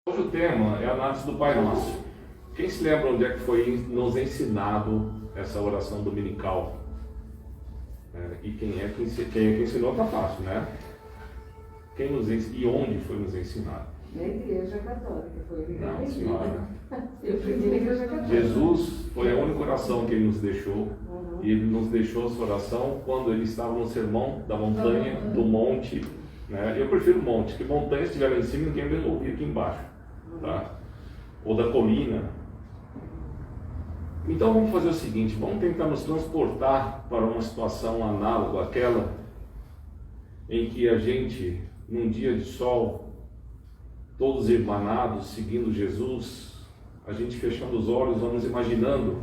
Hoje o tema é a análise do Pai Nosso. Quem se lembra onde é que foi nos ensinado essa oração dominical? E quem é que ensinou está fácil, né? Quem nos ensinou e onde foi nos ensinado? Na Igreja Católica, foi Não, senhora. Eu fui na Igreja Católica. Jesus foi a única oração que ele nos deixou. E ele nos deixou essa oração quando ele estava no sermão da montanha, do monte. Né? Eu prefiro monte, que montanha estiver lá em cima, ninguém vai ouvir aqui embaixo. Tá? Ou da colina. Então vamos fazer o seguinte, vamos tentar nos transportar para uma situação análoga àquela em que a gente, num dia de sol, todos irmanados, seguindo Jesus, a gente fechando os olhos, vamos imaginando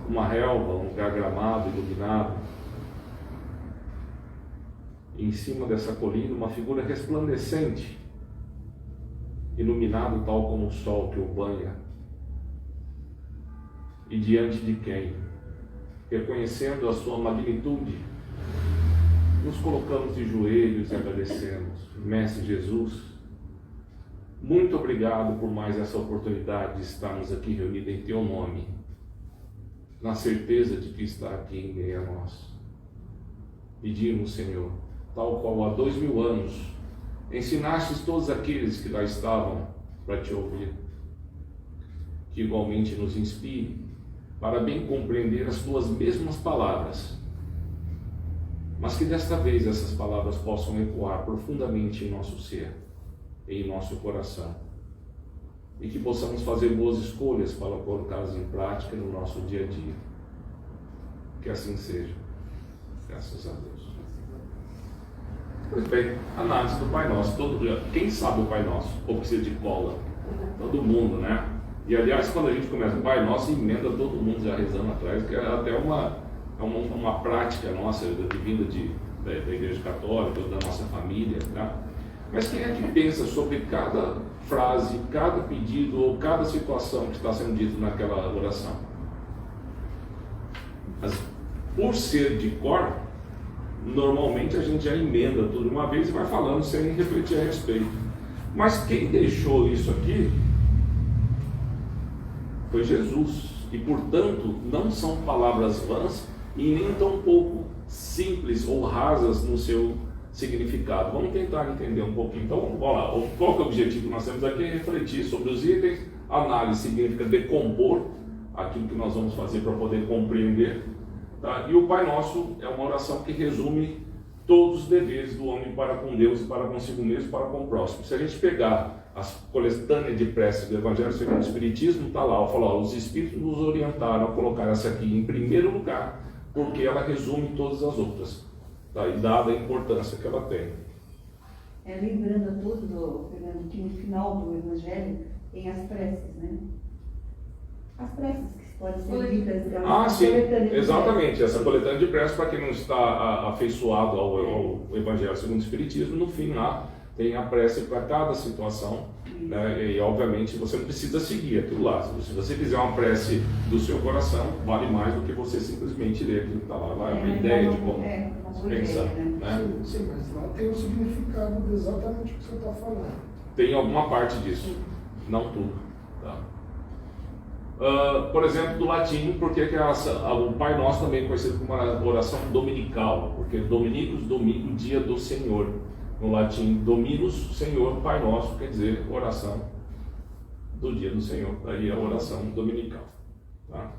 uma relva, um lugar gramado, iluminado. E em cima dessa colina, uma figura resplandecente, iluminado tal como o sol que o banha. E diante de quem, reconhecendo a sua magnitude, nos colocamos de joelhos e agradecemos. Mestre Jesus, muito obrigado por mais essa oportunidade de estarmos aqui reunidos em Teu nome, na certeza de que está aqui em meio a nós. Pedimos, Senhor, tal qual há 2000 anos, ensinastes todos aqueles que lá estavam para Te ouvir, que igualmente nos inspire para bem compreender as Tuas mesmas palavras, mas que desta vez essas palavras possam ecoar profundamente em nosso ser, em nosso coração, e que possamos fazer boas escolhas para colocá-las em prática no nosso dia a dia. Que assim seja. Graças a Deus. Pois bem, análise do Pai Nosso. Quem sabe o Pai Nosso? Ou precisa de cola? Todo mundo, né? E aliás, quando a gente começa o Pai Nosso, emenda todo mundo já rezando atrás, que é até uma prática nossa, vinda da Igreja Católica, da nossa família, tá? Mas quem é que pensa sobre cada frase, cada pedido ou cada situação que está sendo dito naquela oração? Mas, por ser de cor, normalmente a gente já emenda tudo de uma vez e vai falando sem refletir a respeito. Mas quem deixou isso aqui foi Jesus. E, portanto, não são palavras vãs e nem tão pouco simples ou rasas no seu significado. Vamos tentar entender um pouquinho. Então, vamos lá. Qual que é o objetivo que nós temos aqui? É refletir sobre os itens. Análise significa decompor aquilo que nós vamos fazer para poder compreender. Tá? E o Pai Nosso é uma oração que resume todos os deveres do homem para com Deus, para consigo mesmo, para com o próximo. Se a gente pegar as coletâneas de preces do Evangelho segundo o Espiritismo, está lá, fala, os Espíritos nos orientaram a colocar essa aqui em primeiro lugar, porque ela resume todas as outras, tá? E dada a importância que ela tem. Lembrando a todos, Fernando, que no final do Evangelho tem as preces, né? As preces que podem ser lidas. Sim, exatamente. Essa coletânea de preces, para quem não está afeiçoado ao Evangelho segundo o Espiritismo, no fim lá tem a prece para cada situação, né? E obviamente você não precisa seguir aquilo lá. Se você fizer uma prece do seu coração, vale mais do que você simplesmente ler aquilo que está lá. É uma ideia de como pensar. Né? Sim, mas lá tem o significado de exatamente o que você está falando. Tem alguma parte disso, não tudo. Tá? Por exemplo, do latim, porque o Pai Nosso também é conhecido como uma oração dominical, porque Dominicus, domingo, dia do Senhor. No latim, Dominus, Senhor, Pai Nosso, quer dizer oração do dia do Senhor, daí a oração dominical. Tá?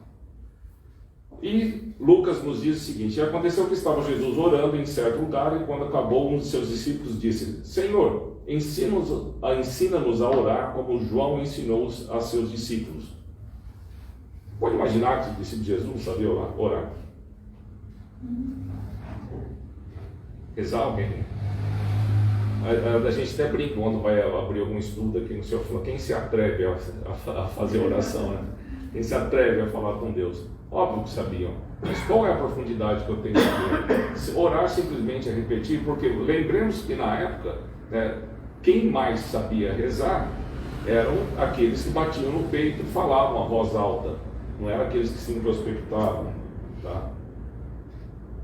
E Lucas nos diz o seguinte: aconteceu que estava Jesus orando em certo lugar, e quando acabou, um de seus discípulos disse: Senhor, ensina-nos a orar como João ensinou a seus discípulos. Pode imaginar que o discípulo de Jesus sabia orar? Rezar alguém? A gente até brinca quando vai abrir algum estudo aqui no Senhor, quem se atreve a fazer oração, né? Quem se atreve a falar com Deus? Óbvio que sabiam, mas qual é a profundidade que eu tenho que saber? Orar simplesmente é repetir, porque lembremos que na época, né, quem mais sabia rezar eram aqueles que batiam no peito e falavam a voz alta, não eram aqueles que se introspectavam, tá?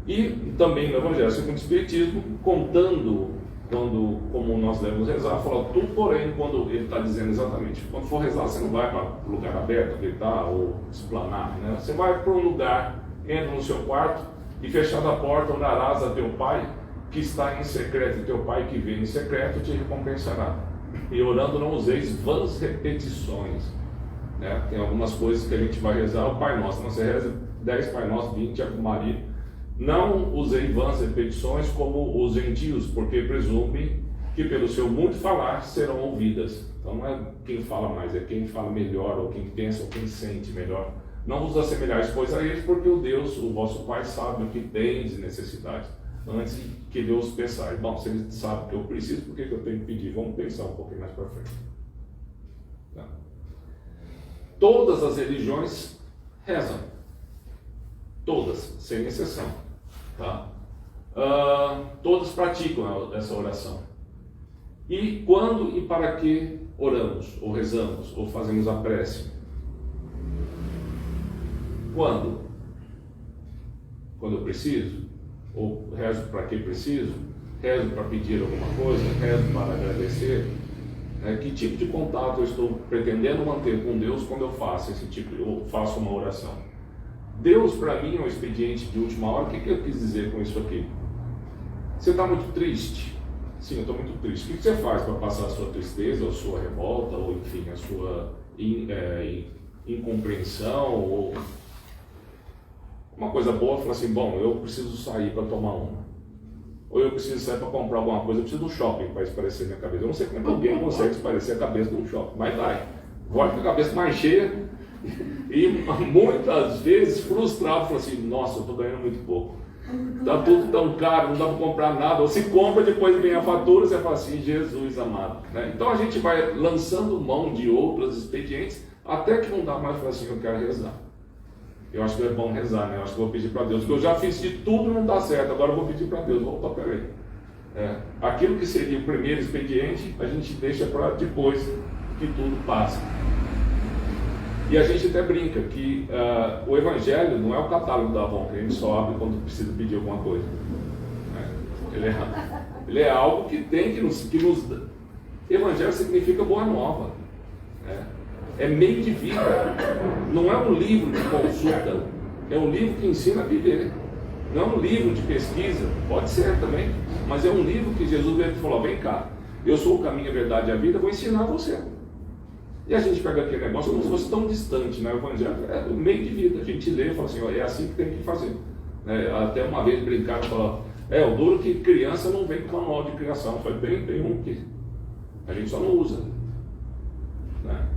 E também no Evangelho segundo o Espiritismo, contando como nós devemos rezar, fala, tu, porém, quando ele está dizendo exatamente, quando for rezar, você não vai para o lugar aberto, gritar ou explanar, né? Você vai para um lugar, entra no seu quarto e fechada a porta, orarás a teu pai que está em secreto, e teu pai que vê em secreto te recompensará. E orando não useis vãs repetições, né? Tem algumas coisas que a gente vai rezar, o Pai Nosso, você reza 10 Pai Nosso, 20 Ave Maria. Não usei vãs repetições como os gentios, porque presume que pelo seu muito falar serão ouvidas. Então não é quem fala mais, é quem fala melhor, ou quem pensa, ou quem sente melhor. Não vos assemelhais, pois, a eles, porque o Deus, o vosso Pai, sabe o que tens de necessidade, antes que Deus pensar. Bom, se ele sabe o que eu preciso, por que eu tenho que pedir? Vamos pensar um pouquinho mais para frente. Tá. Todas as religiões rezam. Todas, sem exceção. Tá? Todas praticam essa oração. E quando e para que oramos, ou rezamos, ou fazemos a prece? Quando? Quando eu preciso? Ou rezo para que preciso? Rezo para pedir alguma coisa? Rezo para agradecer? Que tipo de contato eu estou pretendendo manter com Deus quando eu faço eu faço uma oração? Deus para mim é um expediente de última hora. O que eu quis dizer com isso aqui? Você está muito triste? Sim, eu estou muito triste. O que você faz para passar a sua tristeza, ou a sua revolta, ou enfim, a sua incompreensão, ou uma coisa boa, fala assim, bom, eu preciso sair para tomar uma. Ou eu preciso sair para comprar alguma coisa, eu preciso do shopping para esparecer minha cabeça. Eu não sei como é que alguém consegue esparecer a cabeça de um shopping, mas vai. Volta com a cabeça mais cheia e muitas vezes frustrado, fala assim, nossa, eu estou ganhando muito pouco. Está tudo tão caro, não dá para comprar nada. Ou se compra, depois vem a fatura, você fala assim, Jesus amado. Né? Então a gente vai lançando mão de outros expedientes, até que não dá mais para assim, eu quero rezar. Eu acho que é bom rezar, né? Eu acho que vou pedir para Deus, porque eu já fiz de tudo e não dá certo, agora eu vou pedir para Deus. Opa, peraí. Aquilo que seria o primeiro expediente, a gente deixa para depois que tudo passa. E a gente até brinca que o Evangelho não é o catálogo da Avon, que a gente só abre quando precisa pedir alguma coisa. Ele é algo que tem que nos... Evangelho significa boa nova. É meio de vida. Não é um livro de consulta, é um livro que ensina a viver. Não é um livro de pesquisa, pode ser também, mas é um livro que Jesus veio e falou, vem cá, eu sou o caminho, a verdade e a vida, vou ensinar você. E a gente pega aquele negócio como se fosse tão distante, né? O Evangelho é o meio de vida, a gente lê e fala assim, é assim que tem que fazer. Até uma vez brincaram e falaram, o duro que criança não vem com manual de criação, foi bem um que a gente só não usa. Né?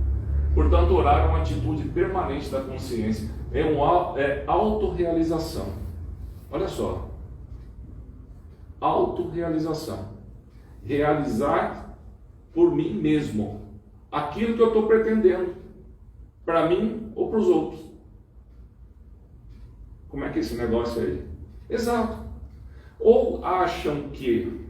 Portanto, orar é uma atitude permanente da consciência, é autorrealização. Olha só, autorrealização, realizar por mim mesmo aquilo que eu estou pretendendo, para mim ou para os outros. Como é que é esse negócio aí? Exato. Ou acham que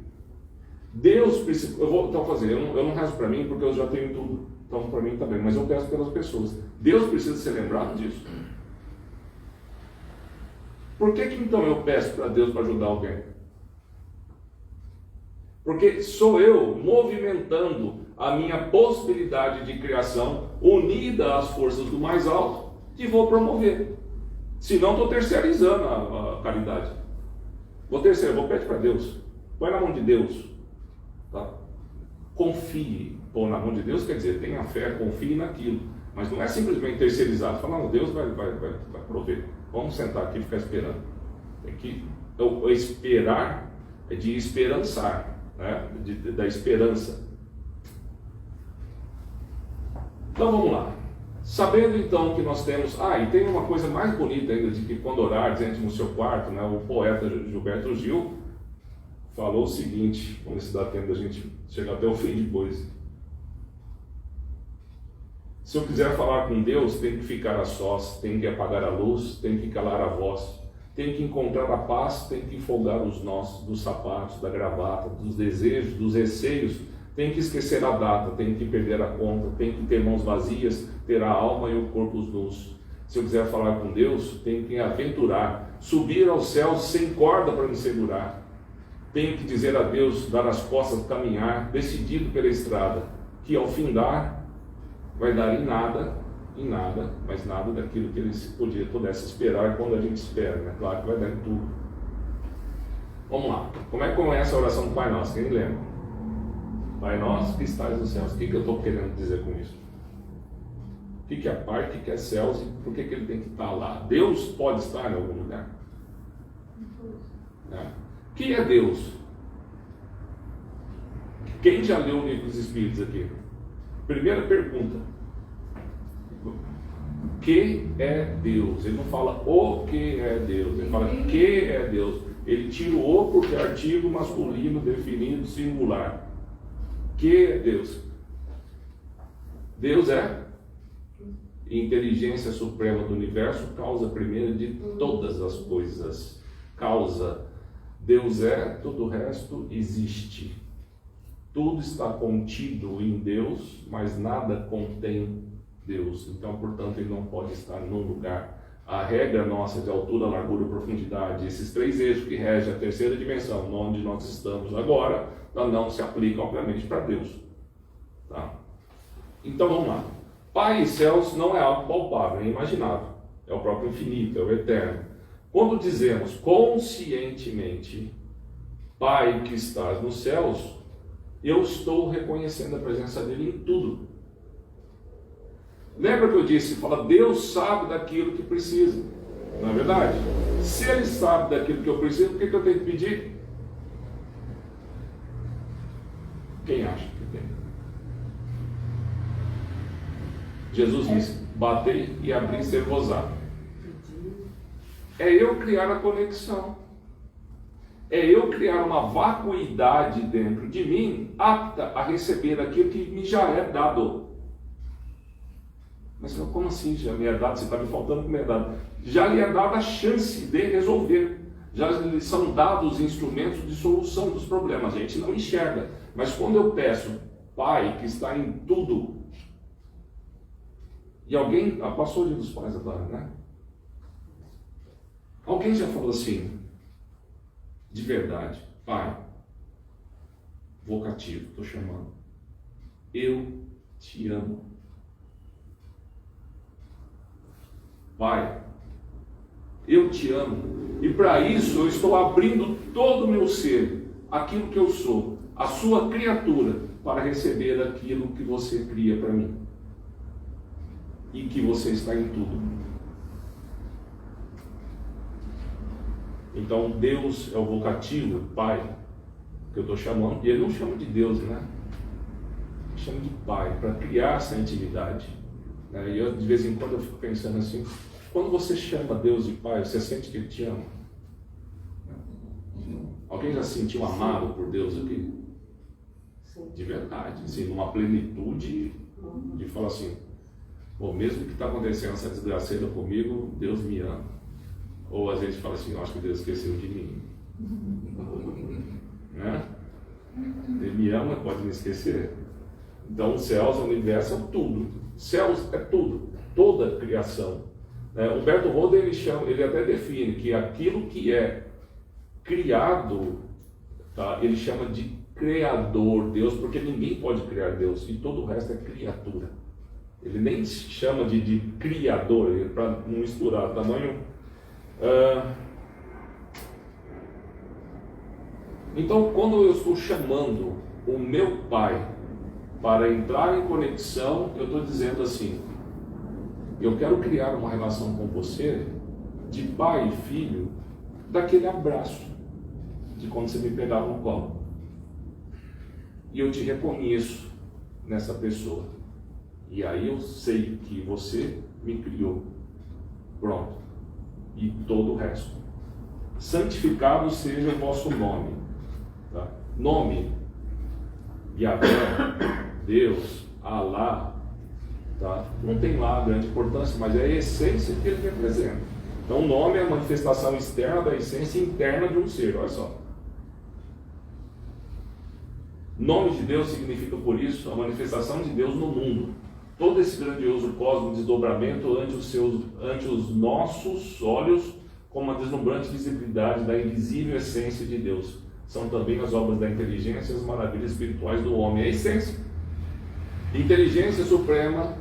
Deus precisa... Eu vou então fazer, eu não rezo para mim porque eu já tenho tudo. Então para mim também, mas eu peço pelas pessoas. Deus precisa ser lembrado disso. Por que então eu peço para Deus para ajudar alguém? Porque sou eu movimentando a minha possibilidade de criação unida às forças do mais alto que vou promover. Senão estou terceirizando a caridade. Vou pedir para Deus. Põe na mão de Deus. Tá? Confie. Pôr na mão de Deus quer dizer, tenha fé, confie naquilo. Mas não é simplesmente terceirizado. Falar, não, Deus vai prover. Vamos sentar aqui e ficar esperando. O esperar é de esperançar, né? Da esperança. Então vamos lá. Sabendo então que nós temos... e tem uma coisa mais bonita ainda, de que quando orar, dentro no seu quarto, né, o poeta Gilberto Gil falou o seguinte, vamos ver se dá tempo da gente chegar até o fim depois. Se eu quiser falar com Deus, tem que ficar a sós, tem que apagar a luz, tem que calar a voz, tem que encontrar a paz, tem que folgar os nós dos sapatos, da gravata, dos desejos, dos receios, tem que esquecer a data, tem que perder a conta, tem que ter mãos vazias, ter a alma e o corpo nus. Se eu quiser falar com Deus, tem que aventurar, subir aos céus sem corda para me segurar. tenho que dizer a Deus, dar as costas, caminhar, decidido pela estrada, que ao findar vai dar em nada, mas nada daquilo que ele pudesse esperar quando a gente espera, né? Claro que vai dar em tudo. Vamos lá. Como é que começa a oração do Pai Nosso? Quem lembra? Pai Nosso que estás nos céus. O que eu estou querendo dizer com isso? O que é Pai, o que é céus e por que ele tem que estar lá? Deus pode estar em algum lugar? O que é Deus? Quem já leu o livro dos Espíritos aqui? Primeira pergunta. O que é Deus? Ele não fala o que é Deus, ele fala que é Deus. Ele tira o o porque é artigo masculino definido singular. Que é Deus? Deus é inteligência suprema do universo, causa primeira de todas as coisas. Causa. Deus é, todo o resto existe. Tudo está contido em Deus, mas nada contém Deus. Então, portanto, ele não pode estar num lugar. A regra nossa de altura, largura e profundidade, esses três eixos que regem a terceira dimensão, onde nós estamos agora, não se aplicam, obviamente, para Deus. Tá? Então, vamos lá. Pai e céus não é algo palpável, é imaginável. É o próprio infinito, é o eterno. Quando dizemos conscientemente, Pai que estás nos céus, eu estou reconhecendo a presença dele em tudo. Lembra que eu disse, fala, Deus sabe daquilo que precisa. Não é verdade? Se ele sabe daquilo que eu preciso, o que eu tenho que pedir? Quem acha que tem? Jesus disse, batei e abri ser-vos-á. É eu criar a conexão. É eu criar uma vacuidade dentro de mim, apta a receber aquilo que me já é dado. Mas como assim já me é dado? Você está me faltando que me é dado. Já lhe é dada a chance de resolver. Já lhe são dados instrumentos de solução dos problemas. A gente não enxerga. Mas quando eu peço, Pai que está em tudo, e alguém, passou o dia dos pais agora, né? Alguém já falou assim, de verdade, Pai, vocativo, estou chamando, eu te amo. Pai, eu te amo, e para isso eu estou abrindo todo o meu ser, aquilo que eu sou, a sua criatura, para receber aquilo que você cria para mim, e que você está em tudo. Então Deus é o vocativo, Pai, que eu estou chamando, e ele não chama de Deus, né? Ele chama de Pai, para criar essa intimidade. E eu, de vez em quando, eu fico pensando assim, quando você chama Deus de Pai, você sente que Ele te ama? Alguém já se sentiu amado por Deus aqui? De verdade, assim, numa plenitude de falar assim, pô, mesmo que está acontecendo essa desgraceira comigo, Deus me ama. Ou às vezes fala assim, eu acho que Deus esqueceu de mim. Né? Ele me ama, pode me esquecer. Então, os céus, o universo é tudo. Céus é tudo, toda a criação. Humberto Roda, ele até define que aquilo que é criado, tá, ele chama de criador, Deus, porque ninguém pode criar Deus, e todo o resto é criatura. Ele nem chama de criador, para não misturar tamanho. Então, quando eu estou chamando o meu Pai para entrar em conexão, eu estou dizendo assim, eu quero criar uma relação com você de pai e filho, daquele abraço de quando você me pegava no colo, e eu te reconheço nessa pessoa, e aí eu sei que você me criou, pronto, e todo o resto. Santificado seja o vosso nome, tá? Nome, Yahvé, Deus, Alá, tá? Não tem lá grande importância, mas é a essência que ele representa. Então o nome é a manifestação externa da essência interna de um ser, olha só. Nome de Deus significa, por isso, a manifestação de Deus no mundo. Todo esse grandioso cosmo desdobramento ante os nossos olhos, com uma deslumbrante visibilidade da invisível essência de Deus. são também as obras da inteligência e as maravilhas espirituais do homem. É a essência. Inteligência suprema,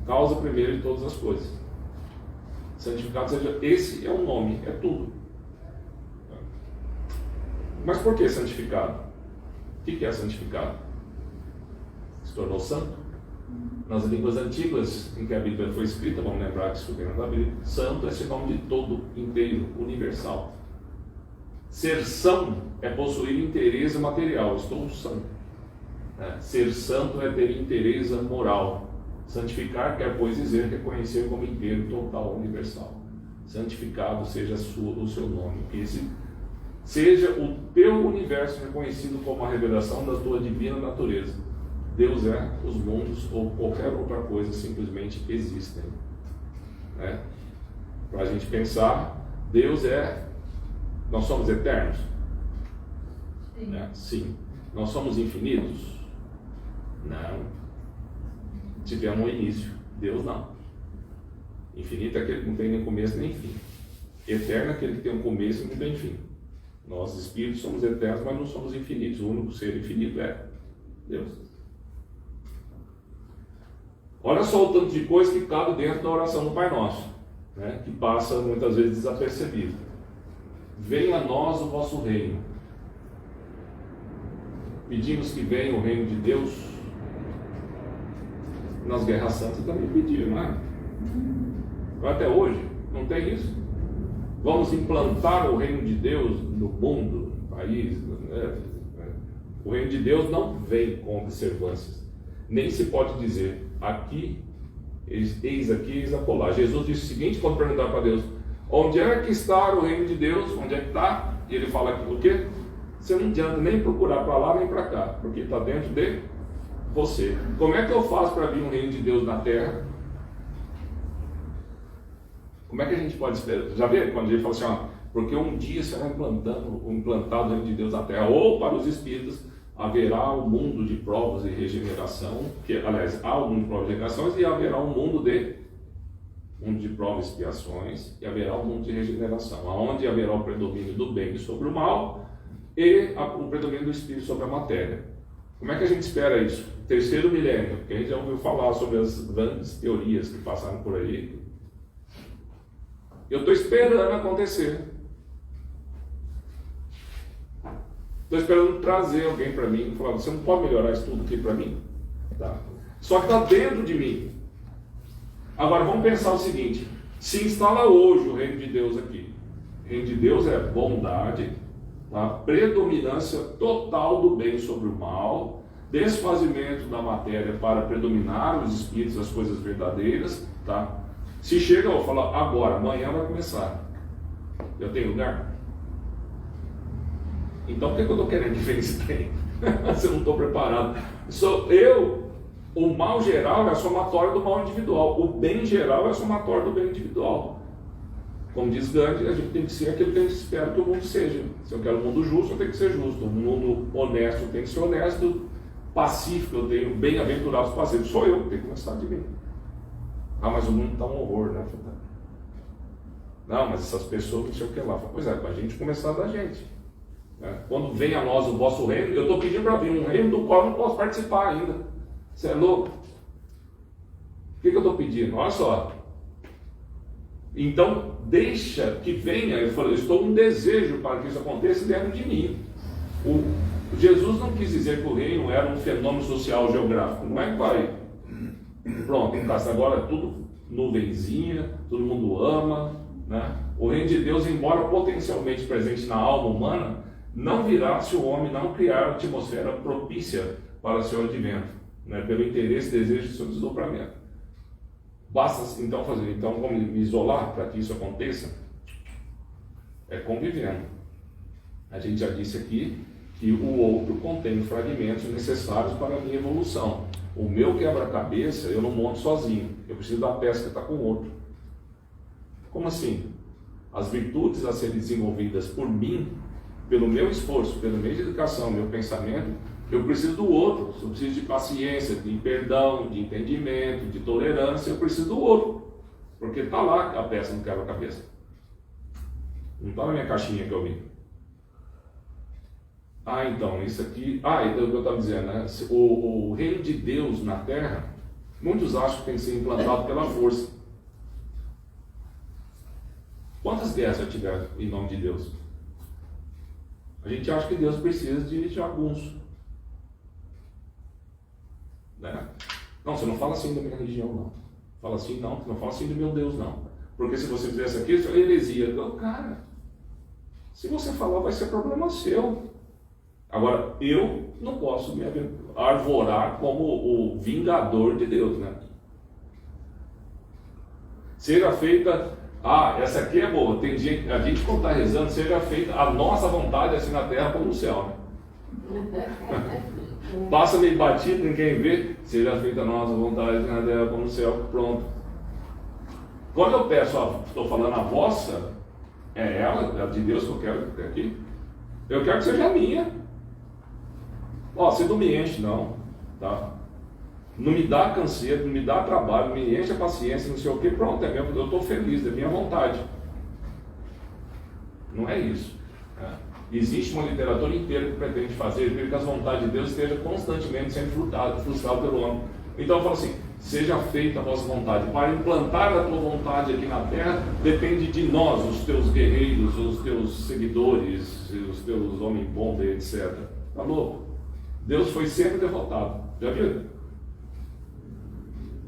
causa primeira de todas as coisas. Santificado seja, esse é o nome, é tudo. Mas por que santificado? O que é santificado? Se tornou santo? Nas línguas antigas em que a Bíblia foi escrita, vamos lembrar que isso vem da Bíblia, santo é sinônimo de todo, inteiro, universal. Ser são é possuir inteireza material, estou são. Ser santo é ter inteireza moral. Santificar quer, pois, dizer reconhecer como inteiro, total, universal. Santificado seja o seu nome, que esse seja o teu universo reconhecido como a revelação da tua divina natureza. Deus é, os mundos ou qualquer outra coisa simplesmente existem. Para a gente pensar, Deus é, nós somos eternos? Sim. Sim. Nós somos infinitos? Não. Tivemos um início. Deus não. Infinito é aquele que não tem nem começo nem fim. Eterno é aquele que tem um começo e não tem fim. Nós, espíritos, somos eternos, mas não somos infinitos. O único ser infinito é Deus. Olha só o tanto de coisa que cabe dentro da oração do Pai Nosso, que passa muitas vezes desapercebido. Venha a nós o vosso reino. Pedimos que venha o reino de Deus. Nas guerras santas também pediram, não é? Até hoje, não tem isso? Vamos implantar o reino de Deus no mundo, no país. O reino de Deus não vem com observâncias. Nem se pode dizer, aqui, eis aqui, eis acolá. Jesus disse o seguinte, quando perguntar para Deus, onde é que está o reino de Deus? Onde é que está? E ele fala aqui, o quê? Você não adianta nem procurar para lá nem para cá, porque está dentro de você. Como é que eu faço para vir um reino de Deus na terra? Como é que a gente pode esperar? Já vê quando ele fala assim, porque um dia será implantado o reino de Deus na terra, ou para os espíritos haverá um mundo de provas e regeneração, aliás, há um mundo de provas e regenerações, e haverá um mundo de provas e expiações, e haverá um mundo de regeneração, onde haverá o predomínio do bem sobre o mal, e o predomínio do espírito sobre a matéria. Como é que a gente espera isso? Terceiro milênio, que a gente já ouviu falar sobre as grandes teorias que passaram por aí. Eu estou esperando acontecer. Estou esperando trazer alguém para mim e falar, você não pode melhorar isso tudo aqui para mim? Tá. Só que está dentro de mim. Agora vamos pensar o seguinte, se instala hoje o reino de Deus aqui. O reino de Deus é bondade, tá? Predominância total do bem sobre o mal, desfazimento da matéria para predominar os espíritos, as coisas verdadeiras, tá? Se chega, eu vou falar agora, amanhã vai começar. Eu tenho lugar? Então, por que eu estou querendo que feliz tem? Se eu não estou preparado. O mal geral é a somatória do mal individual. O bem geral é a somatória do bem individual. Como diz Gandhi, a gente tem que ser aquilo que a gente espera que o mundo seja. Se eu quero um mundo justo, eu tenho que ser justo. Um mundo honesto, eu tenho que ser honesto. Pacífico, eu tenho bem-aventurados pacíficos. Sou eu que tenho que começar de mim. Mas o mundo está um horror, né? Não, mas essas pessoas não sei o que lá. Pois é, para a gente começar da gente. Quando vem a nós o vosso reino, eu estou pedindo para vir um reino do qual eu não posso participar ainda. Você é louco? O que eu estou pedindo? Olha só. Então, deixa que venha. Eu falei, eu estou com um desejo para que isso aconteça dentro de mim. Jesus não quis dizer que o reino era um fenômeno social geográfico. Não é que vai. Pronto, agora é tudo nuvenzinha, todo mundo ama, né? O reino de Deus, embora potencialmente presente na alma humana, não virá se o homem não criar atmosfera propícia para seu advento, né? Pelo interesse e desejo do seu desdobramento. Basta então fazer, então como me isolar para que isso aconteça? É convivendo. A gente já disse aqui que o outro contém fragmentos necessários para a minha evolução. O meu quebra-cabeça eu não monto sozinho, eu preciso da peça que está com o outro. Como assim? As virtudes a serem desenvolvidas por mim, pelo meu esforço, pela minha dedicação, meu pensamento, eu preciso do outro. Eu preciso de paciência, de perdão, de entendimento, de tolerância, eu preciso do outro. Porque está lá a peça no quebra-cabeça. Não está na minha caixinha que eu vi. Então, isso aqui... então o que eu estava dizendo, né? O reino de Deus na Terra, muitos acham que tem que ser implantado pela força. Quantas guerras já tiveram em nome de Deus? A gente acha que Deus precisa de jagunço. Né? Não, você não fala assim da minha religião, não. Fala assim, não fala assim do meu Deus, não. Porque se você fizesse aqui, isso é heresia. Então, cara, se você falar, vai ser problema seu. Agora, eu não posso me arvorar como o vingador de Deus, né? Seja feita... essa aqui é boa. Tem gente, a gente quando está rezando, seja feita a nossa vontade assim na terra como no céu, né? Passa meio batido, ninguém vê. Seja feita a nossa vontade na terra como no céu. Pronto. Quando eu peço, estou falando a vossa, é ela, é de Deus que eu quero ter aqui. Eu quero que seja a minha. Você não me enche, não. Tá? Não me dá canseiro, não me dá trabalho, não me enche a paciência, não sei o que, pronto, é mesmo, eu estou feliz, é minha vontade. Não é isso. Existe uma literatura inteira que pretende fazer que as vontades de Deus estejam constantemente sendo frustradas pelo homem. Então eu falo assim, seja feita a vossa vontade. Para implantar a tua vontade aqui na terra, depende de nós, os teus guerreiros, os teus seguidores, os teus homens-bomba, etc. Tá louco? Deus foi sempre derrotado. Já viu?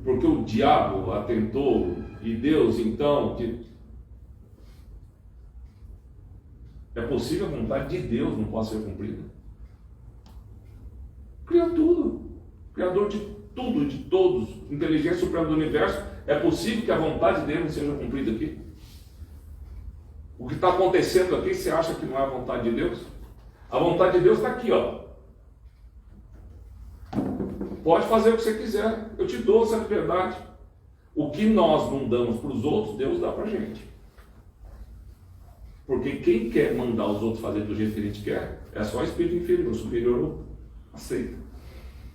Porque o diabo atentou e Deus, então, é possível a vontade de Deus não possa ser cumprida? Criou tudo, Criador de tudo, de todos, inteligência suprema do universo, é possível que a vontade dele não seja cumprida aqui? O que está acontecendo aqui, você acha que não é a vontade de Deus? A vontade de Deus está aqui, ó. Pode fazer o que você quiser, eu te dou essa liberdade. O que nós não damos para os outros, Deus dá para a gente. Porque quem quer mandar os outros fazer do jeito que a gente quer, é só espírito inferior. O superior aceita,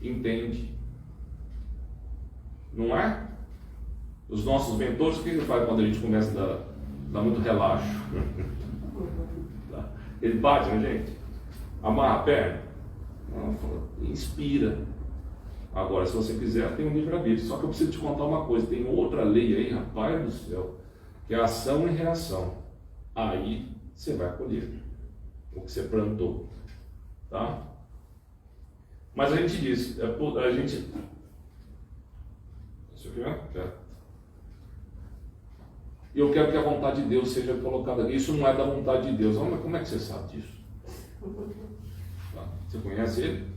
entende. Não é? Os nossos mentores, o que ele faz quando a gente começa a dar muito relaxo? Ele bate na gente, amarra a perna, inspira. Agora, se você quiser, tem um livre-arbítrio. Só que eu preciso te contar uma coisa. Tem outra lei aí, rapaz do céu, que é ação e reação. Aí você vai colher o que você plantou. Tá? Mas a gente diz, a gente... Isso aqui, né? Eu quero que a vontade de Deus seja colocada aqui. Isso não é da vontade de Deus. Mas como é que você sabe disso? Tá? Você conhece ele?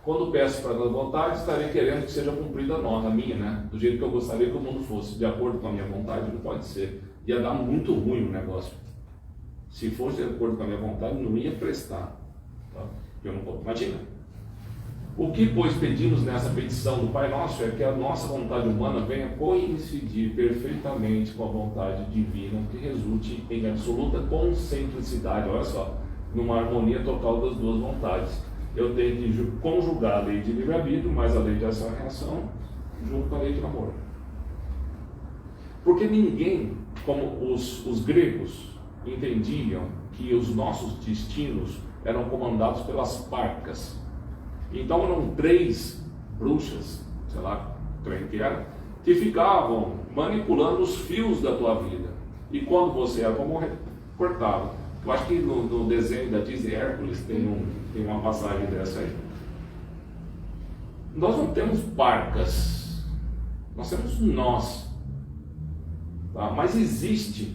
Quando peço para a vontade, estarei querendo que seja cumprida a minha, né? Do jeito que eu gostaria que o mundo fosse, de acordo com a minha vontade, não pode ser. Ia dar muito ruim o negócio. Se fosse de acordo com a minha vontade, não ia prestar. Tá? Eu não posso. Imagina. O que, pois, pedimos nessa petição do Pai Nosso é que a nossa vontade humana venha coincidir perfeitamente com a vontade divina, que resulte em absoluta concentricidade, olha só, numa harmonia total das duas vontades. Eu tenho que conjugar a lei de livre-arbítrio, mais a lei de ação e reação, junto com a lei de amor. Porque ninguém, como os gregos, entendiam que os nossos destinos eram comandados pelas parcas. Então eram 3 bruxas, sei lá, quem que era, que ficavam manipulando os fios da tua vida. E quando você era para morrer, cortavam. Eu acho que no desenho da Disney Hércules tem uma passagem dessa aí. Nós não temos parcas, nós temos nós. Tá? Mas existe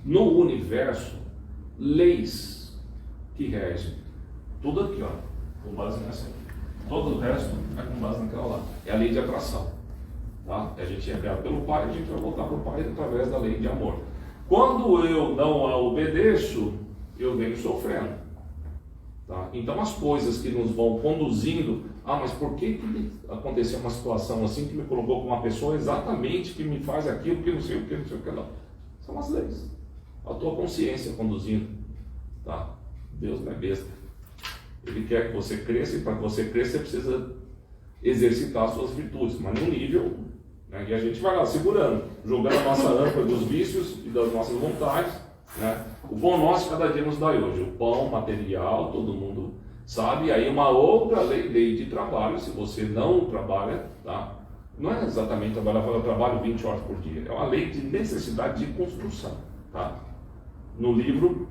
no universo leis que regem. Tudo aqui, ó, com base nessa aí. Todo o resto é com base naquela lá. É a lei de atração. Tá? A gente é criado pelo Pai, a gente vai voltar para o Pai através da lei de amor. Quando eu não a obedeço, eu venho sofrendo. Tá? Então as coisas que nos vão conduzindo, mas por que aconteceu uma situação assim que me colocou com uma pessoa exatamente que me faz aquilo, que não sei o que, não sei o que não. São as leis. A tua consciência conduzindo. Tá? Deus não é besta. Ele quer que você cresça, e para que você cresça você precisa exercitar as suas virtudes, mas num nível, né, e a gente vai lá segurando, jogando a nossa âncora dos vícios e das nossas vontades, né, O pão nosso cada dia nos dai hoje. O pão material, todo mundo sabe. E aí uma outra lei de trabalho, se você não trabalha, tá? Não é exatamente trabalhar, eu trabalho 20 horas por dia. É uma lei de necessidade de construção, tá? No livro,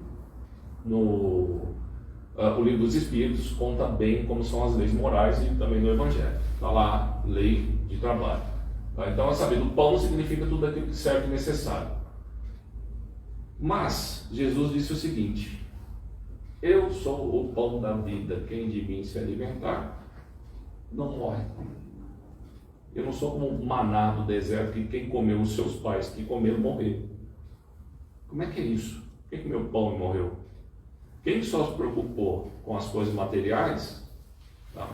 o livro dos Espíritos conta bem como são as leis morais e também no Evangelho. Está lá, lei de trabalho. Tá? Então, é saber, o pão significa tudo aquilo que serve e necessário. Mas, Jesus disse o seguinte: eu sou o pão da vida, quem de mim se alimentar, não morre. Eu não sou como um maná do deserto, que quem comeu, os seus pais que comeram, morreram. Como é que é isso? Quem comeu pão e morreu? Quem só se preocupou com as coisas materiais, tá?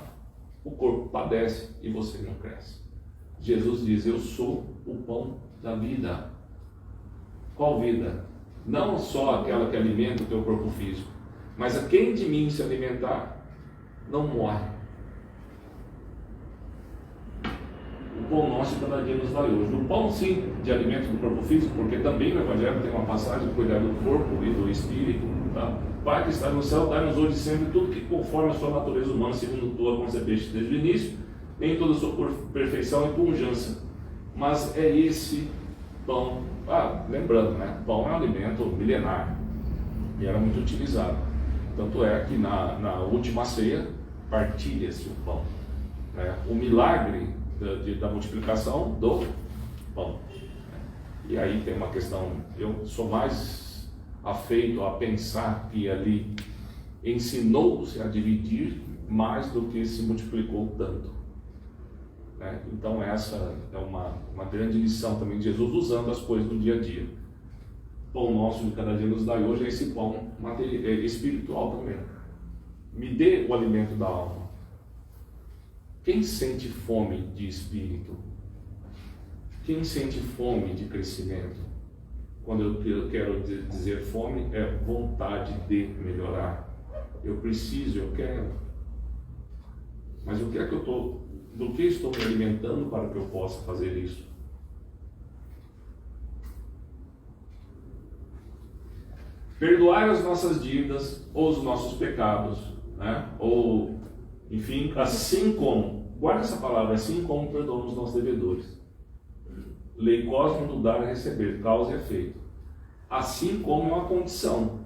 O corpo padece e você não cresce. Jesus diz: eu sou o pão da vida. Qual vida? Não só aquela que alimenta o teu corpo físico, mas a quem de mim se alimentar não morre. O pão nosso cada dia nos dai hoje. O pão, sim, de alimento do corpo físico, porque também no Evangelho tem uma passagem de cuidar do corpo e do espírito, tá? Pai que está no céu, dai-nos hoje sempre tudo que conforme a sua natureza humana, segundo tua concebeste desde o início, em toda a sua perfeição e pujança. Mas é esse pão, lembrando, né? Pão é um alimento milenar e era muito utilizado. Tanto é que na última ceia partilha-se o pão, né? O milagre da multiplicação do pão. E aí tem uma questão, eu sou mais afeito a pensar que ali ensinou-se a dividir mais do que se multiplicou tanto, né? Então essa é uma grande lição também de Jesus, usando as coisas do dia a dia. Pão nosso de cada dia nos dai hoje é esse pão espiritual também. Me dê o alimento da alma. Quem sente fome de espírito? Quem sente fome de crescimento? Quando eu quero dizer fome, é vontade de melhorar. Eu preciso, eu quero. Mas o que é que do que estou me alimentando para que eu possa fazer isso? Perdoar as nossas dívidas ou os nossos pecados, né? Ou, enfim, assim como, guarda essa palavra, assim como perdoamos os nossos devedores. Lei cósmica do dar e receber, causa e efeito. Assim como é uma condição.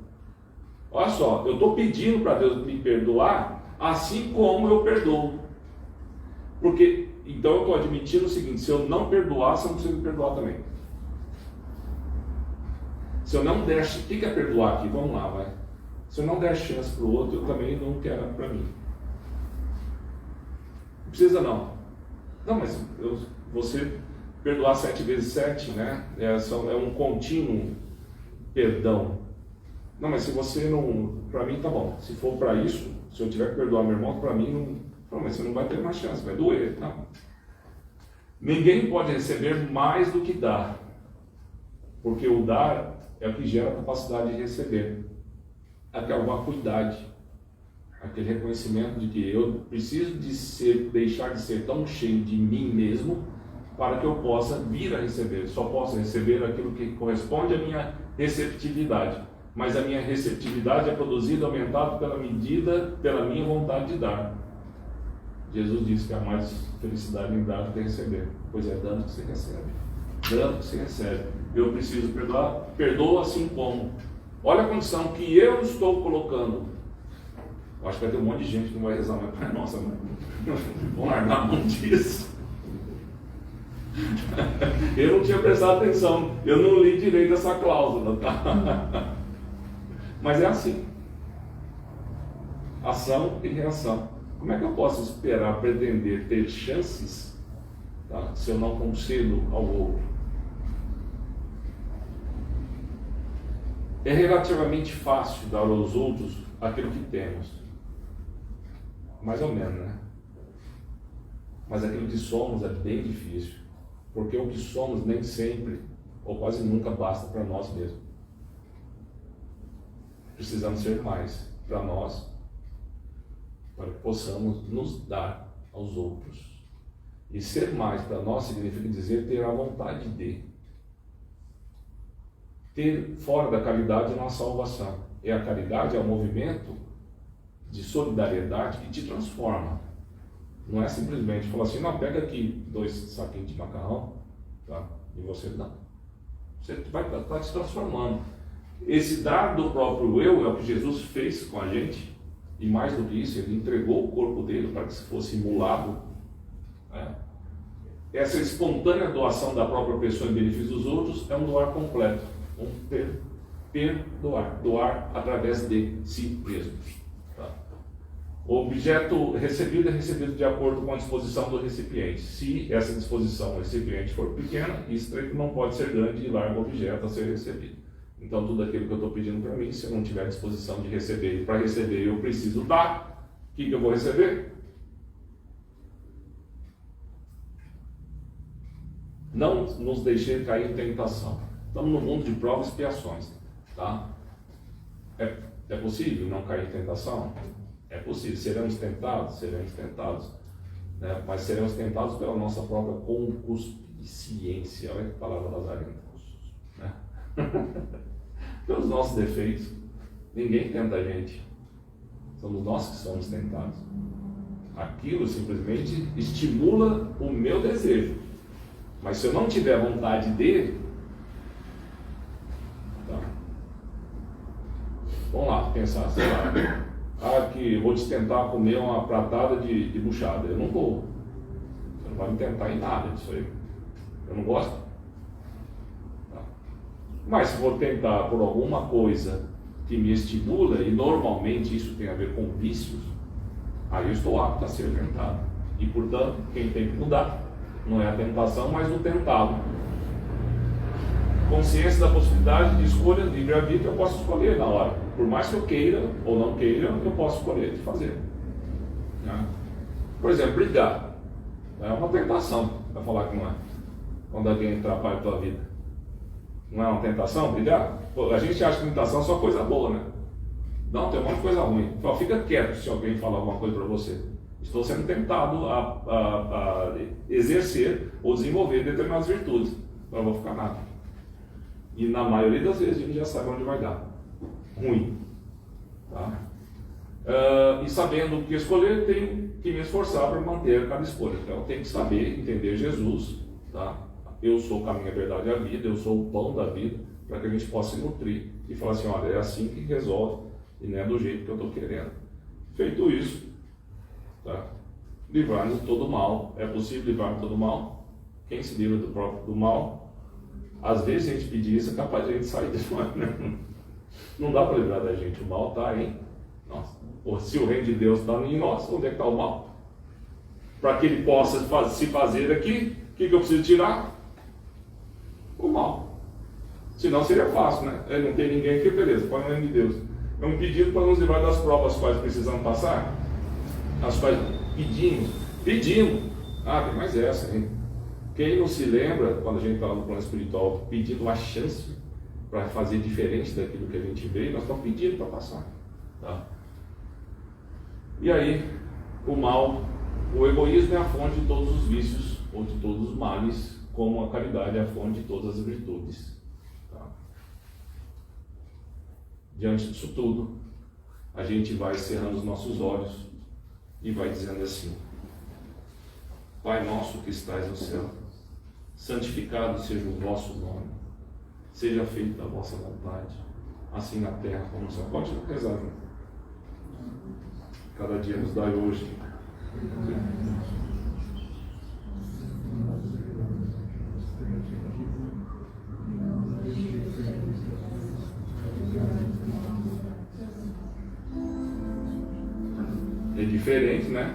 Olha só, eu estou pedindo para Deus me perdoar, assim como eu perdoo. Porque, então eu estou admitindo o seguinte: se eu não perdoar, você não precisa me perdoar também. Se eu não der, o que é perdoar aqui? Vamos lá, vai. Se eu não der chance para o outro, eu também não quero para mim. Não precisa não. Não, mas você perdoar 7 vezes 7, né? É um contínuo perdão. Não, mas se você não... Para mim tá bom. Se for para isso, se eu tiver que perdoar meu irmão, para mim não... Não, mas você não vai ter mais chance, vai doer. Não. Ninguém pode receber mais do que dá. Porque o dar é o que gera a capacidade de receber. Aquela vacuidade. Aquele reconhecimento de que eu preciso deixar de ser tão cheio de mim mesmo para que eu possa vir a receber. Só posso receber aquilo que corresponde à minha receptividade. Mas a minha receptividade é produzida, aumentada pela minha vontade de dar. Jesus disse que há mais felicidade em dar do que receber. Pois é, dando que você recebe. Dando que você recebe. Eu preciso perdoar, perdoa assim como. Olha a condição que eu estou colocando. Eu acho que vai ter um monte de gente que não vai rezar mais para nossa, vamos largar a mão disso. Eu não tinha prestado atenção, eu não li direito essa cláusula, tá? Mas é assim. Ação e reação. Como é que eu posso esperar, pretender ter chances, tá, se eu não concedo ao outro? É relativamente fácil dar aos outros aquilo que temos. Mais ou menos, né? Mas aquilo que somos é bem difícil. Porque o que somos nem sempre, ou quase nunca, basta para nós mesmos. Precisamos ser mais para nós, para que possamos nos dar aos outros. E ser mais para nós significa dizer ter a vontade de. ter fora da caridade não há salvação. A caridade é um movimento de solidariedade que te transforma. Não é simplesmente falar assim, não, pega aqui 2 saquinhos de macarrão, tá? E você não. Você vai estar te transformando. Esse dar do próprio eu é o que Jesus fez com a gente, e mais do que isso, ele entregou o corpo dele para que se fosse imolado. Essa espontânea doação da própria pessoa em benefício dos outros é um doar completo, um perdoar, doar através de si mesmo. Tá? O objeto recebido é recebido de acordo com a disposição do recipiente. Se essa disposição do recipiente for pequena, estreito, não pode ser grande e largo objeto a ser recebido. Então, tudo aquilo que eu estou pedindo para mim, se eu não tiver disposição de receber, e para receber eu preciso dar, o que eu vou receber? Não nos deixe cair em tentação. Estamos no mundo de provas e expiações. Tá? É possível não cair em tentação? É possível. Seremos tentados? Seremos tentados. Né? Mas seremos tentados pela nossa própria concupiscência. Olha que palavra lazarenta. Né? Pelos nossos defeitos. Ninguém tenta a gente. Somos nós que somos tentados. Aquilo simplesmente estimula o meu desejo. Mas se eu não tiver vontade dele, tá. Vamos lá, pensar, sei lá. Que eu vou te tentar comer uma pratada de buchada. Eu não vou. Você não vai me tentar em nada disso aí. Eu não gosto. Tá. Mas se vou tentar por alguma coisa que me estimula, e normalmente isso tem a ver com vícios, aí eu estou apto a ser tentado. E portanto, quem tem que mudar não é a tentação, mas o tentado. Consciência da possibilidade de escolha, livre-arbítrio, eu posso escolher na hora. Por mais que eu queira ou não queira, eu posso escolher de fazer. Né? Por exemplo, brigar. É uma tentação, para falar que não é. Quando alguém atrapalha a tua vida. Não é uma tentação brigar? Pô, a gente acha que tentação é só coisa boa, né? Não, tem um monte de coisa ruim. Fala, fica quieto se alguém falar alguma coisa para você. Estou sendo tentado a exercer ou desenvolver determinadas virtudes. Então eu não vou ficar nada. E na maioria das vezes a gente já sabe onde vai dar. Ruim. Tá? E sabendo o que escolher, tenho que me esforçar para manter cada escolha. Então eu tenho que saber, entender Jesus. Tá? Eu sou o caminho, a verdade e a vida, eu sou o pão da vida, para que a gente possa se nutrir e falar assim, olha, é assim que resolve e não é do jeito que eu estou querendo. Feito isso, tá? Livrar-nos de todo mal. É possível livrar-nos de todo mal? Quem se livra do mal? Às vezes a gente pedir isso é capaz de a gente sair de nós, né? Não dá para livrar da gente. O mal está em nós. Ou se o reino de Deus está em nós, onde é que está o mal? Para que ele possa se fazer aqui, o que eu preciso tirar? O mal. Senão seria fácil, né? Não tem ninguém aqui, beleza, põe o reino de Deus. É um pedido para nos livrar das provas as quais precisamos passar, as quais pedimos. Tem mais essa, hein? Quem não se lembra, quando a gente está no plano espiritual, pedindo uma chance para fazer diferente daquilo que a gente veio, nós estamos pedindo para passar. Tá? E aí, o mal, o egoísmo é a fonte de todos os vícios, ou de todos os males, como a caridade é a fonte de todas as virtudes. Tá? Diante disso tudo, a gente vai cerrando os nossos olhos e vai dizendo assim: Pai nosso que estais no céu, santificado seja o vosso nome, seja feita a vossa vontade, assim na terra como no céu. Pode rezar, né? Cada dia nos dai hoje. É diferente, né?